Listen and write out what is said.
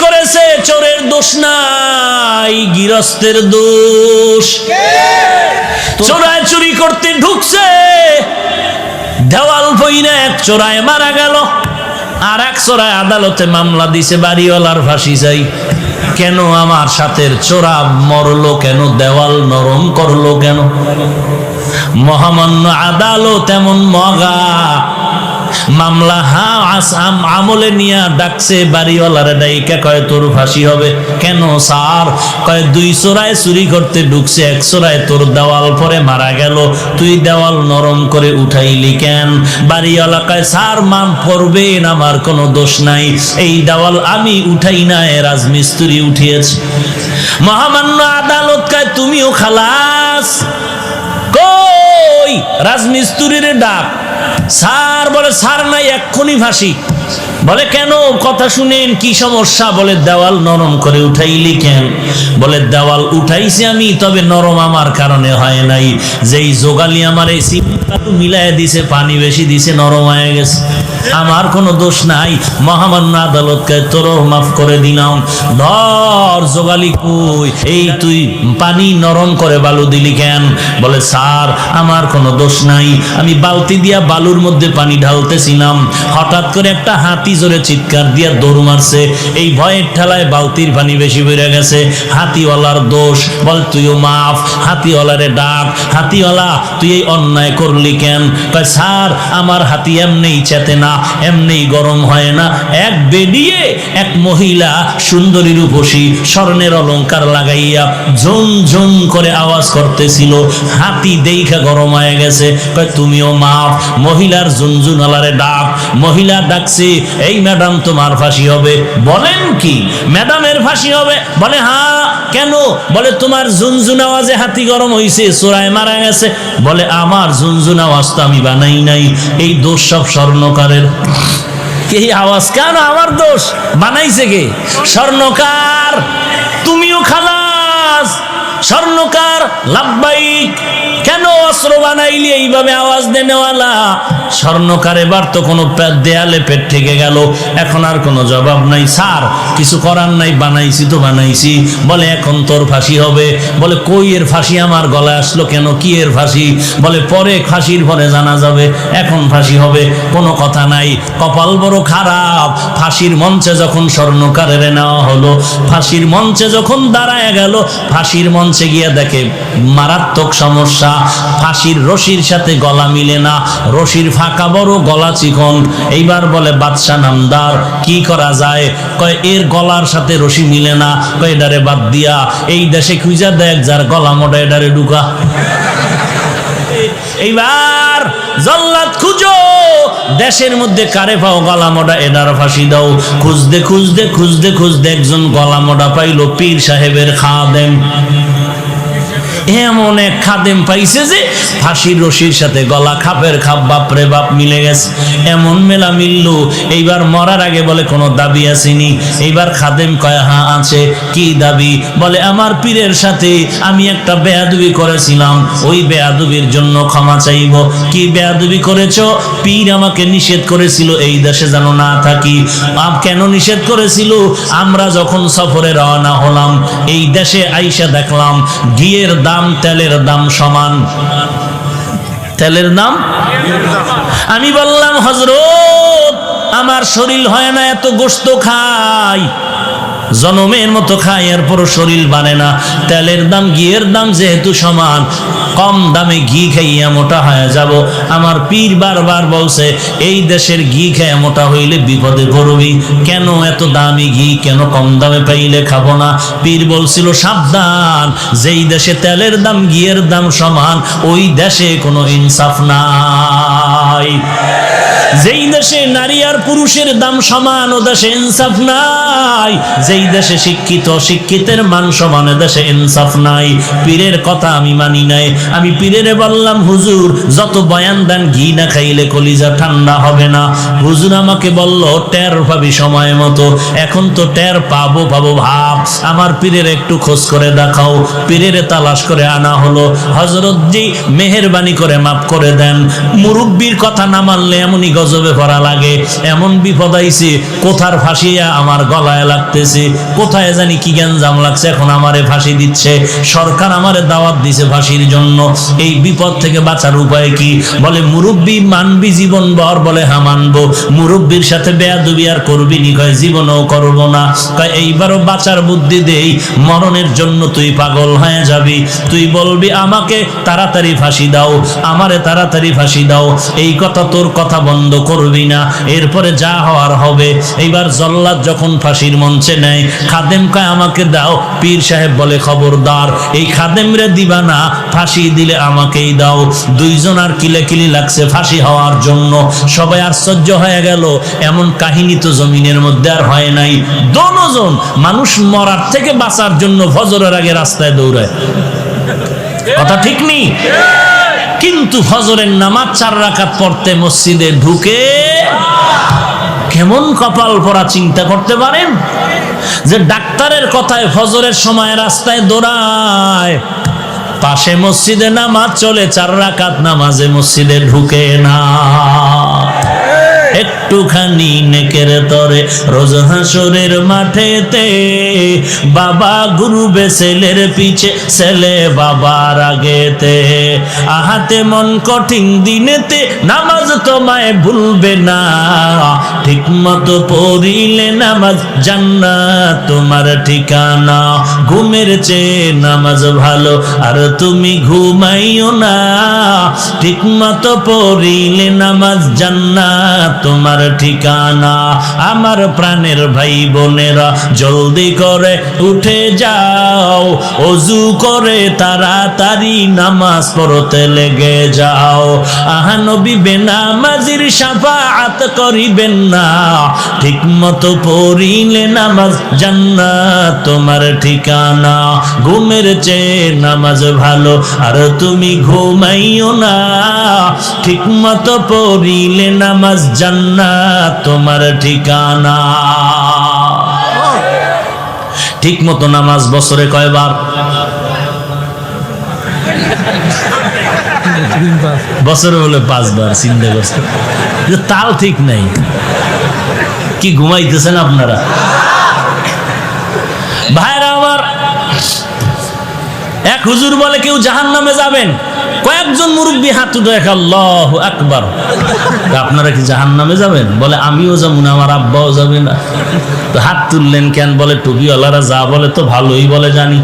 করেছে চোরের দোষ নাই, গৃহস্থের দোষ। চোরায় চুরি করতে ঢুকছে, দেওয়াল বইনা এক চোরায় মারা গেল, আর এক চোরায় আদালতে মামলা দিছে বাড়িওয়ালার ফাঁসি চাই। কেন আমার সাথের চোরা মরলো কেন, দেওয়াল নরম করলো কেন? মহামান্য আদালত এমন মগা, মামলা আমলে নিয়ে ডাকছে বাড়িওয়ালারে, ডাইকা কয় তোর ফাঁসি হবে। কেন স্যার? কয় দুই চোরায় চুরি করতে ঢুকছে, এক চোরায় তোর দেওয়াল পরে মারা গেল, তুই দেওয়াল নরম করে উঠাইলি কেন? বাড়িওয়ালা কয় স্যার মান পড়বেন, আমার কোনো দোষ নাই, এই দেওয়াল আমি উঠাই না, রাজমিস্ত্রি উঠিয়েছে। মহামান্য আদালত কয় তুমিও খালাস। কই রাজমিস্ত্রির ডাক। স্যার বলে স্যার নাই, এক্ষুনি ফাঁসি। বলে কেন? কথা শুনেন, কি সমস্যা? বলে দেওয়াল নরম করে উঠাইলি কেন? বলে দেওয়াল উঠাইছি আমি, তবে নরম আমার কারণে হয় নাই, যেই যোগালি আমার এই সিমেন্ট মিলাই দিছে, পানি বেশি দিছে, নরম হয়ে গেছে, আমার কোনো দোষ নাই। মহামান্য আদালতকে তোরও মাফ করে দিলাম। ধর যোগালি কই, এই তুই পানি নরম করে বালু দিলি কেন? বলে স্যার আমার কোনো দোষ নাই, আমি বালতি দিয়া বালুর মধ্যে পানি ঢালতেছিলাম, হঠাৎ করে একটা হাতি জোরে চিৎকার দিয়া দৌড় মারছে, এই ভয়ের ঠেলায় বালতির পানি বেশি বেড়ে গেছে, হাতিওয়ালার দোষ। বল তুইও মাফ। হাতিওয়ালারে ডাক, হাতিওয়ালা তুই এই অন্যায় করলি কেন? কয় স্যার আমার হাতি এমনি চেতে না, এমনি গরম হয় না, এক বেডিয়ে এক মহিলা সুন্দরী রূপসী স্বর্ণের অলংকার লাগাইয়া ঝুম ঝুম করে আওয়াজ করতেছিল, হাতি দেখা গরম হয়ে গেছে। কয় তুমিও মাফ। মহিলার ঝুনঝুনালারে ডাক, মহিলা ডাকছে, এই ম্যাডাম তোমার ফাঁসি হবে। বলেন কি ম্যাডামের ফাঁসি হবে? বলে হ্যাঁ। কেন? বলে তোমার ঝুনঝুন আওয়াজে হাতি গরম হইছে, চোরায় মারা গেছে। বলে আমার ঝুনঝুন আওয়াজ তো আমি বানাই নাই, এই দোষ সব স্বর্ণকারের। এই আওয়াজ কেন আমার দোষ? বানাইছে কে? স্বর্ণকার। তুমিও খালাস। স্বর্ণকার লাব্বাইক। কেন অস্ত্র বানাইলি এইভাবে আওয়াজ দেনেওয়ালা? স্বর্ণকার এবার তো কোনো দেয়ালে পেট থেকে গেল, এখন আর কোনো জবাব নাই। স্যার কিছু করার নাই, বানাইছি তো বানাইছি। বলে এখন তোর ফাঁসি হবে। বলে কই এর ফাঁসি আমার গলায় আসলো কেন? কি এর ফাঁসি? বলে পরে ফাঁসির পরে জানা যাবে, এখন ফাঁসি হবে। কোনো কথা নাই। কপাল বড় খারাপ, ফাঁসির মঞ্চে যখন স্বর্ণকারের নেওয়া হলো, ফাঁসির মঞ্চে যখন দাঁড়ায় গেল, ফাঁসির মঞ্চে গিয়ে দেখে মারাত্মক সমস্যা, ফাঁসির রশির সাথে গলা মিলে না, রশির ফাঁকা বড়, গলা চিকন। এইবার বলে বাদশা নামদার কি করা যায়? কয় এর গলার সাথে রশি মিলে না, কয় এডারে বাদ দিয়া এই দেশে খুঁজা দেখ যার গলা মোটা, এডারে ঢুকা। এইবার জল্লাদ খুঁজো, দেশের মধ্যে কারে পাও গলা মোটা, এডার ফাঁসি দাও। খুঁজতে খুঁজতে খুঁজতে খুঁজতে একজন গলা মোটা পাইল, পীর সাহেবের খাদেম। এমন এক খাদেম পাইছে যে ফাঁসির রশির সাথে গলা খাপের খাপ, বাপরে বাপ মিলে গেছে। এমন মেলা মিলল। এইবার মরার আগে বলে কোনো দাবি আসেনি? এইবার খাদেম কয় হ্যাঁ আছে। কি দাবি? বলে আমার পীরের সাথে আমি একটা বেয়াদবি করেছিলাম, ওই বেয়াদবির জন্য ক্ষমা চাইব। কি বেয়াদবি করেছো? পীর আমাকে নিষেধ করেছিল এই দেশে যেন না থাকি। কেন নিষেধ করেছিল? আমরা যখন সফরে রওনা হলাম, এই দেশে আইসা দেখলাম ঘিয়ের দাম তেলের দাম সমান। তেলের দাম? আমি বললাম হযরত আমার শরীর হয় না এত গোশত খাই, জনমের মতো খাই, এরপরও শরীর বানে না। তেলের দাম ঘিয়ের দাম যেহেতু সমান, কম দামে ঘি খাইয়া মোটা হয়ে যাব। আমার পীর বারবার বলছে এই দেশের ঘি খেয়ে মোটা হইলে বিপদে পড়বি। কেন এত দামি ঘি কেন কম দামে পাইলে খাবো না? পীর বলছিল সাবধান, যেই দেশে তেলের দাম ঘিয়ের দাম সমান, ওই দেশে কোনো ইনসাফ নাই। যেই দেশে নারী আর পুরুষের দাম সমান, ও দেশে ইনসাফ নাই। যেই দেশে শিক্ষিত শিক্ষিতের মান সমান, দেশে ইনসাফ নাই। পীরের কথা আমি মানি নাই। আমি পীরেরে বললাম হুজুর যত বয়ান দেন ঘি না খাইলে কলিজা ঠান্ডা হবে না। হুজুর আমাকে বলল টের পাবি সময় মতো। এখন তো টের পাবো পাবো ভাব। আমার পীরের একটু খোঁজ করে দেখাও। পীরেরে তালাশ করে আনা হলো। হযরত জি মেহেরবানি করে মাফ করে দেন, মুরব্বির কথা না মানলে এমনই গজবে পড়া লাগে, এমন বিপদ আইছে, কোথার ফাঁসিয়া আমার গলায় লাগতেছে, কোথায় জানি কি গ্যাঞ্জাম লাগছে, এখন আমারে ফাঁসি দিচ্ছে, সরকার আমারে দাওয়াত দিছে ফাঁসির জন্য। এই বিপদ থেকে বাঁচার উপায় কি? বলে মুরব্বি মানবি জীবন ভর? বলে হ্যাঁ মানবো। মুরব্বির সাথে বেয়াদবি আর করবি নি? কয় জীবনও করবো না। কয় এইবারও বাঁচার বুদ্ধি দেই, মরণের জন্য তুই পাগল হয়ে যাবি, তুই বলবি আমাকে তাড়াতাড়ি ফাঁসি দাও, আমারে তাড়াতাড়ি ফাঁসি দাও, এই কথা তোর কথা বন্ধ করবি না, এরপরে যা হওয়ার হবে। এইবার জল্লাদ যখন ফাঁসির মঞ্চে নেয়, খাদেম কয় আমাকে দাও। পীর সাহেব বলে খবরদার, এই খাদেম রে দিবা না, ফাঁসি দিলে আমাকেই দাও। দুইজন আর কিলাকিলি লাগছে ফাঁসি হওয়ার জন্য। সবাই আশ্চর্য হয়ে গেল, এমন কাহিনী তো জমিনের মধ্যে আর হয় নাই। দোনোজন মানুষ মরার থেকে বাঁচার জন্য ফজরের আগে রাস্তায় দৌড়ায়, কথা ঠিক নেই? কিন্তু ফজরের নামাজ 4 রাকাত পড়তে মসজিদে ঢুকে কেমন কপাল পড়া চিন্তা করতে পারেন? যে ডাক্তারের কথায় ফজরের সময় রাস্তায় দৌড়ায়, পাশে মসজিদে নামাজ চলে, 4 রাকাত নামাজে মসজিদে ঢুকে না। একটুখানি নেকের তরে রোজ হাসরের মাঠেতে বাবা গুরুবে ছেলের পিছে, ছেলে বাবার আগেতে। আহাতে মন কঠিন দিনেতে নামাজ তোমায় ভুলবে না, ঠিক মতো পড়িলে নামাজ জান্নাত তোমার ঠিকানা। ঘুমের চেয়ে নামাজ ভালো আর তুমি ঘুমাইও না, ঠিক মতো পড়িলে নামাজ জান্নাত তোমার ঠিকানা। আমার প্রাণের ভাই বোনেরা জলদি করে উঠে যাও, ওযু করে তাড়াতাড়ি নামাজ পড়তে লেগে যাও। আহা নবী বেনামাজির শাফাআত করিবেন না, ঠিক মতো পড়িলে নামাজ জান্নাত তোমার ঠিকানা। ঘুমের চেয়ে নামাজ ভালো আর তুমি ঘুমাইও না, ঠিক মতো পড়িলে নামাজ জান্নাত তোমার ঠিকানা। ঠিক মতো নামাজ বছরে কয়বার? বছরে বলে 5 বার। চিন্তা করছে, তাল ঠিক নাই। কি ঘুমাইতেছেন আপনারা? ভাইরা আমার, এক হুজুর বলে কেউ জাহান্নামে যাবেন, কয়েকজন মুরব্বী হাত উঠে আল্লাহু আকবার। আপনারা কি জাহান্নামে যাবেন? বলে আমিও যাবো না, আমার আব্বাও যাবে না। তো হাত তুললেন কেন? বলে টুপিওয়ালারা যা বলে তো ভালোই বলে জানি।